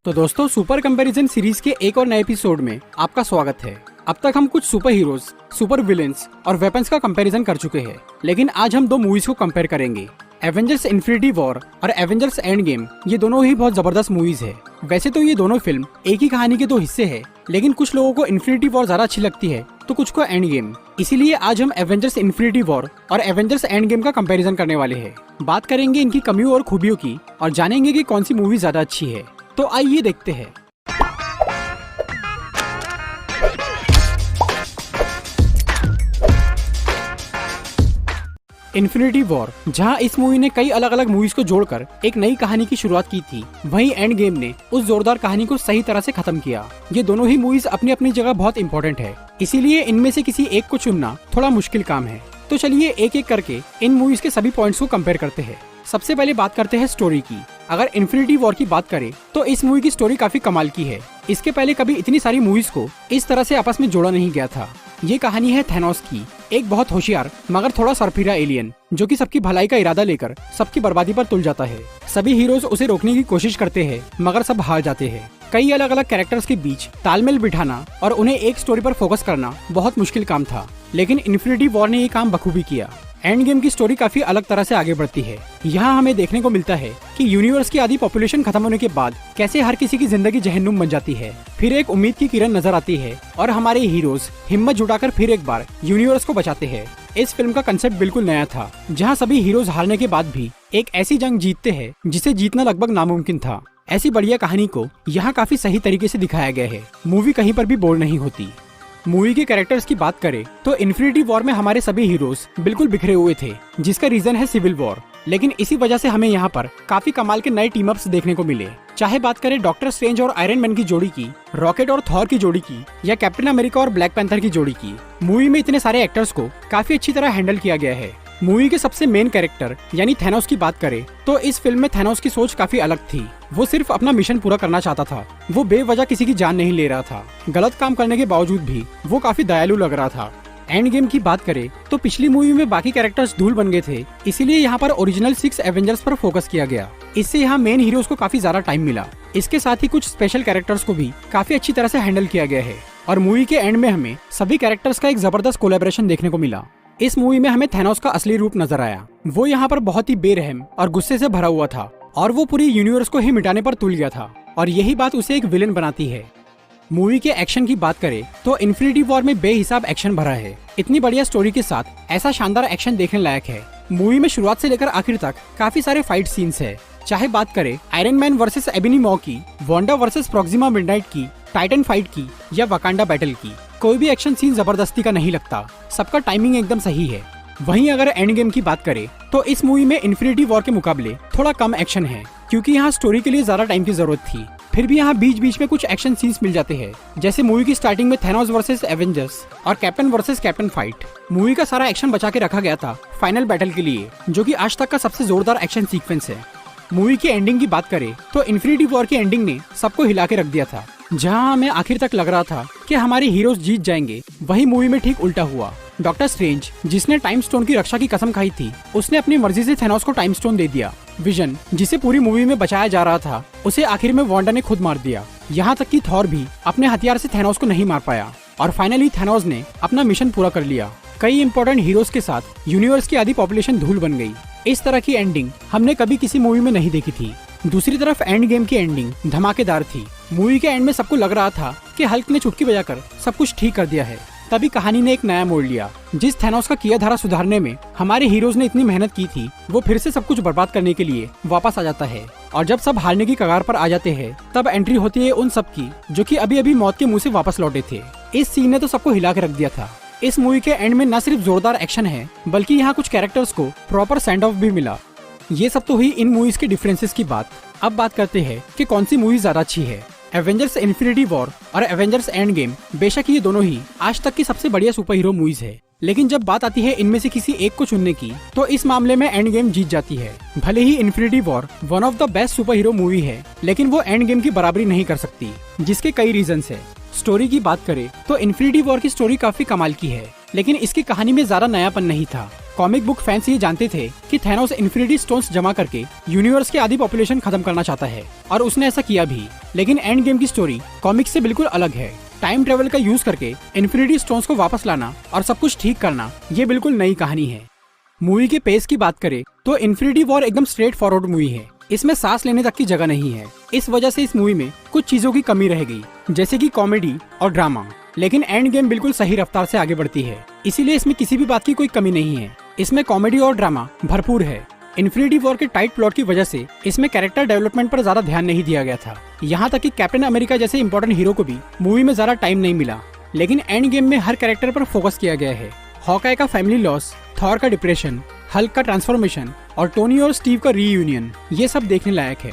तो दोस्तों, super comparison series के एक और नए एपिसोड में आपका स्वागत है। अब तक हम कुछ सुपर हीरोज, सुपर विलेंस और वेपन्स का कंपैरिजन कर चुके हैं, लेकिन आज हम दो मूवीज को कंपेयर करेंगे। एवेंजर्स इन्फिनिटी वॉर और एवेंजर्स एंड गेम, ये दोनों ही बहुत जबरदस्त मूवीज है। वैसे तो ये दोनों फिल्म एक ही कहानी के दो हिस्से हैं, लेकिन कुछ लोगों को इन्फिनिटी वॉर ज्यादा अच्छी लगती है तो कुछ को एंड गेम। इसीलिए आज हम एवेंजर्स इन्फिनिटी वॉर और एवेंजर्स एंड गेम का कंपैरिजन करने वाले हैं। बात करेंगे इनकी कमियों और खूबियों की और जानेंगे कि कौन सी मूवी ज्यादा अच्छी है। तो आइए देखते हैं। इन्फिनिटी वॉर, जहां इस मूवी ने कई अलग अलग मूवीज को जोड़कर एक नई कहानी की शुरुआत की थी, वहीं एंड गेम ने उस जोरदार कहानी को सही तरह से खत्म किया। ये दोनों ही मूवीज अपनी अपनी जगह बहुत इंपॉर्टेंट है, इसीलिए इनमें से किसी एक को चुनना थोड़ा मुश्किल काम है। तो चलिए एक एक करके इन मूवीज के सभी पॉइंट्स को कंपेयर करते हैं। सबसे पहले बात करते हैं स्टोरी की। अगर इन्फिनिटी वॉर की बात करें तो इस मूवी की स्टोरी काफी कमाल की है। इसके पहले कभी इतनी सारी मूवीज को इस तरह से आपस में जोड़ा नहीं गया था। ये कहानी है थैनोस की, एक बहुत होशियार मगर थोड़ा सरफिरा एलियन जो कि सबकी भलाई का इरादा लेकर सबकी बर्बादी पर तुल जाता है। सभी हीरोज उसे रोकने की कोशिश करते हैं मगर सब हार जाते हैं। कई अलग अलग कैरेक्टर्स के बीच तालमेल बिठाना और उन्हें एक स्टोरी पर फोकस करना बहुत मुश्किल काम था, लेकिन इन्फिनिटी वॉर ने ये काम बखूबी किया। एंड गेम की स्टोरी काफी अलग तरह से आगे बढ़ती है। यहाँ हमें देखने को मिलता है कि यूनिवर्स की आधी पॉपुलेशन खत्म होने के बाद कैसे हर किसी की जिंदगी जहन्नुम बन जाती है। फिर एक उम्मीद की किरण नजर आती है और हमारे हीरोज हिम्मत जुटाकर फिर एक बार यूनिवर्स को बचाते हैं। इस फिल्म का कंसेप्ट बिल्कुल नया था, जहाँ सभी हीरोज हारने के बाद भी एक ऐसी जंग जीतते हैं जिसे जीतना लगभग नामुमकिन था। ऐसी बढ़िया कहानी को यहाँ काफी सही तरीके से दिखाया गया है। मूवी कहीं पर भी बोर नहीं होती। मूवी के कैरेक्टर्स की बात करें तो इन्फिनिटी वॉर में हमारे सभी हीरोज बिल्कुल बिखरे हुए थे, जिसका रीजन है सिविल वॉर। लेकिन इसी वजह से हमें यहाँ पर काफी कमाल के नए टीम अप्स देखने को मिले। चाहे बात करें डॉक्टर स्ट्रेंज और आयरन मैन की जोड़ी की, रॉकेट और थॉर की जोड़ी की, या कैप्टन अमेरिका और ब्लैक पैंथर की जोड़ी की, मूवी में इतने सारे एक्टर्स को काफी अच्छी तरह हैंडल किया गया है। मूवी के सबसे मेन कैरेक्टर यानी थैनोस की बात करें तो इस फिल्म में थैनोस की सोच काफी अलग थी। वो सिर्फ अपना मिशन पूरा करना चाहता था। वो बेवजह किसी की जान नहीं ले रहा था। गलत काम करने के बावजूद भी वो काफी दयालु लग रहा था। एंड गेम की बात करें तो पिछली मूवी में बाकी कैरेक्टर्स धूल बन गए थे, इसीलिए यहाँ पर ओरिजिनल 6 एवेंजर्स पर फोकस किया गया। इससे यहाँ मेन हीरोज को काफी ज्यादा टाइम मिला। इसके साथ ही कुछ स्पेशल कैरेक्टर्स को भी काफी अच्छी तरह से हैंडल किया गया है और मूवी के एंड में हमें सभी कैरेक्टर्स का एक जबरदस्त कोलैबोरेशन देखने को मिला। इस मूवी में हमें थैनोस का असली रूप नजर आया। वो यहाँ पर बहुत ही बेरहम और गुस्से से भरा हुआ था और वो पूरी यूनिवर्स को ही मिटाने पर तुल गया था, और यही बात उसे एक विलेन बनाती है। मूवी के एक्शन की बात करें तो इन्फिनिटी वॉर में बेहिसाब एक्शन भरा है। इतनी बढ़िया स्टोरी के साथ ऐसा शानदार एक्शन देखने लायक है। मूवी में शुरुआत से लेकर आखिर तक काफी सारे फाइट सीन्स है। चाहे बात करें आयरन मैन वर्सेस एबनी मॉ की, वांडा वर्सेस प्रॉक्सिमा मिडनाइट की, टाइटन फाइट की या वकांडा बैटल की, कोई भी एक्शन सीन जबरदस्ती का नहीं लगता। सबका टाइमिंग एकदम सही है। वहीं अगर एंड गेम की बात करें तो इस मूवी में इन्फिनिटी वॉर के मुकाबले थोड़ा कम एक्शन है, क्योंकि यहाँ स्टोरी के लिए ज्यादा टाइम की जरूरत थी। फिर भी यहाँ बीच बीच में कुछ एक्शन सीन्स मिल जाते हैं, जैसे मूवी की स्टार्टिंग में थैनोस वर्सेस एवेंजर्स और captain versus captain fight. Movie का सारा एक्शन बचा के रखा गया था फाइनल बैटल के लिए, जो कि आज तक का सबसे जोरदार एक्शन सीक्वेंस है। मूवी की एंडिंग की बात करें तो इन्फिनिटी वॉर की एंडिंग ने सबको हिला के रख दिया था। जहां हमें आखिर तक लग रहा था कि हमारे हीरोज जीत जाएंगे, वही मूवी में ठीक उल्टा हुआ। डॉक्टर स्ट्रेंज, जिसने टाइम स्टोन की रक्षा की कसम खाई थी, उसने अपनी मर्जी से थैनोस को टाइम स्टोन दे दिया। विजन, जिसे पूरी मूवी में बचाया जा रहा था, उसे आखिर में वांडा ने खुद मार दिया। यहाँ तक कि थॉर भी अपने हथियार से थैनोस को नहीं मार पाया और फाइनली थैनोस ने अपना मिशन पूरा कर लिया। कई इंपॉर्टेंट हीरोज के साथ यूनिवर्स की आधी पॉपुलेशन धूल बन गई। इस तरह की एंडिंग हमने कभी किसी मूवी में नहीं देखी थी। दूसरी तरफ एंड गेम की एंडिंग धमाकेदार थी। मूवी के एंड में सबको लग रहा था कि हल्क ने चुटकी बजाकर सब कुछ ठीक कर दिया है। तभी कहानी ने एक नया मोड़ लिया। जिस थैनोस का किया धारा सुधारने में हमारे हीरोज ने इतनी मेहनत की थी, वो फिर से सब कुछ बर्बाद करने के लिए वापस आ जाता है। और जब सब हारने की कगार पर आ जाते हैं, तब एंट्री होती है उन सब की जो कि अभी अभी मौत के मुंह से वापस लौटे थे। इस सीन ने तो सबको हिला के रख दिया था। इस मूवी के एंड में न सिर्फ जोरदार एक्शन है, बल्कि यहाँ कुछ कैरेक्टर्स को प्रॉपर सेंड ऑफ भी मिला। ये सब तो हुई इन मूवीज के डिफरेंसेस की बात। अब बात करते हैं कि कौन सी मूवी ज्यादा अच्छी है। एवेंजर्स इन्फिनिटी वॉर और एवेंजर्स एंड गेम, बेशक ये दोनों ही आज तक की सबसे बढ़िया सुपर हीरो मूवीज है, लेकिन जब बात आती है इनमें से किसी एक को चुनने की, तो इस मामले में एंड गेम जीत जाती है। भले ही Infinity War one of the best superhero movie है, लेकिन वो एंड गेम की बराबरी नहीं कर सकती, जिसके कई रीजंस है। स्टोरी की बात करें तो इन्फिनिटी वॉर की स्टोरी काफी कमाल की है, लेकिन इसकी कहानी में ज्यादा नयापन नहीं था। कॉमिक बुक फैंस ये जानते थे कि थैनोस इन्फिनिटी स्टोन्स जमा करके यूनिवर्स की आधी पॉपुलेशन खत्म करना चाहता है और उसने ऐसा किया भी। लेकिन एंड गेम की स्टोरी कॉमिक से बिल्कुल अलग है। टाइम ट्रेवल का यूज करके इन्फिनिटी स्टोन्स को वापस लाना और सब कुछ ठीक करना, ये बिल्कुल नई कहानी है। मूवी के पेस की बात करें तो इन्फिनिटी वॉर एकदम स्ट्रेट फॉरवर्ड मूवी है। इसमें सांस लेने तक की जगह नहीं है। इस वजह से इस मूवी में कुछ चीजों की कमी रह गई, जैसे कि कॉमेडी और ड्रामा। लेकिन एंड गेम बिल्कुल सही रफ्तार से आगे बढ़ती है, इसीलिए इसमें किसी भी बात की कोई कमी नहीं है। इसमें कॉमेडी और ड्रामा भरपूर है। इन्फिनिटी वॉर के टाइट प्लॉट की वजह से इसमें कैरेक्टर डेवलपमेंट पर ज्यादा ध्यान नहीं दिया गया था। यहाँ तक कि कैप्टन अमेरिका जैसे इंपॉर्टेंट हीरो को भी मूवी में ज्यादा टाइम नहीं मिला। लेकिन एंड गेम में हर कैरेक्टर पर फोकस किया गया है। हॉकाई का फैमिली लॉस, थॉर का डिप्रेशन, हल्क का ट्रांसफॉर्मेशन और टोनी और स्टीव का रीयूनियन, ये सब देखने लायक है।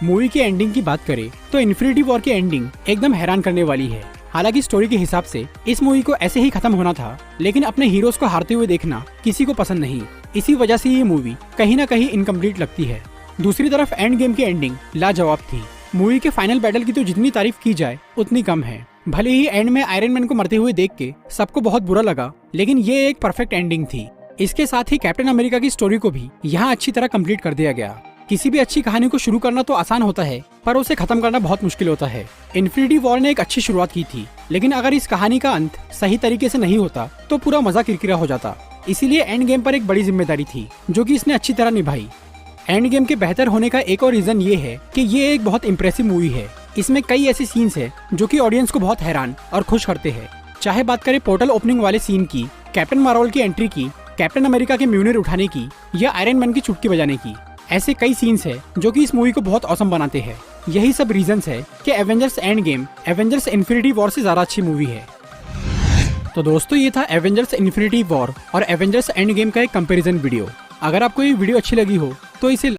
मूवी की एंडिंग की बात करें तो इन्फिनिटी वॉर की एंडिंग एकदम हैरान करने वाली है। हालांकि स्टोरी के हिसाब से इस मूवी को ऐसे ही खत्म होना था, लेकिन अपने हीरोज को हारते हुए देखना किसी को पसंद नहीं। इसी वजह से ये मूवी कहीं ना कहीं इनकम्प्लीट लगती है। दूसरी तरफ एंड गेम की एंडिंग लाजवाब थी। मूवी के फाइनल बैटल की तो जितनी तारीफ की जाए उतनी कम है। भले ही एंड में आयरन मैन को मरते हुए देख के सबको बहुत बुरा लगा, लेकिन ये एक परफेक्ट एंडिंग थी। इसके साथ ही कैप्टन अमेरिका की स्टोरी को भी यहाँ अच्छी तरह कंप्लीट कर दिया गया। किसी भी अच्छी कहानी को शुरू करना तो आसान होता है, पर उसे खत्म करना बहुत मुश्किल होता है। इन्फिनिटी वॉर ने एक अच्छी शुरुआत की थी, लेकिन अगर इस कहानी का अंत सही तरीके से नहीं होता तो पूरा मजा किरकिरा हो जाता। इसीलिए एंड गेम पर एक बड़ी जिम्मेदारी थी, जो कि इसने अच्छी तरह निभाई। एंड गेम के बेहतर होने का एक और रीजन ये है कि ये एक बहुत इम्प्रेसिव मूवी है। इसमें कई ऐसे सीन्स है जो कि ऑडियंस को बहुत हैरान और खुश करते हैं। चाहे बात करें पोर्टल ओपनिंग वाले सीन की, कैप्टन मार्वल की एंट्री की, कैप्टन अमेरिका के म्यूनिर उठाने की या आयरन मैन की चुटकी बजाने की, ऐसे कई सीन्स है जो कि इस मूवी को बहुत औसम बनाते हैं। यही सब रीजंस है कि Avengers end game Avengers infinity war से ज्यादा अच्छी मूवी है। तो दोस्तों, ये था एवेंजर्स इन्फिनिटी वॉर और एवेंजर्स एंड गेम का एक कंपैरिजन वीडियो। अगर आपको ये वीडियो अच्छी लगी हो तो इसे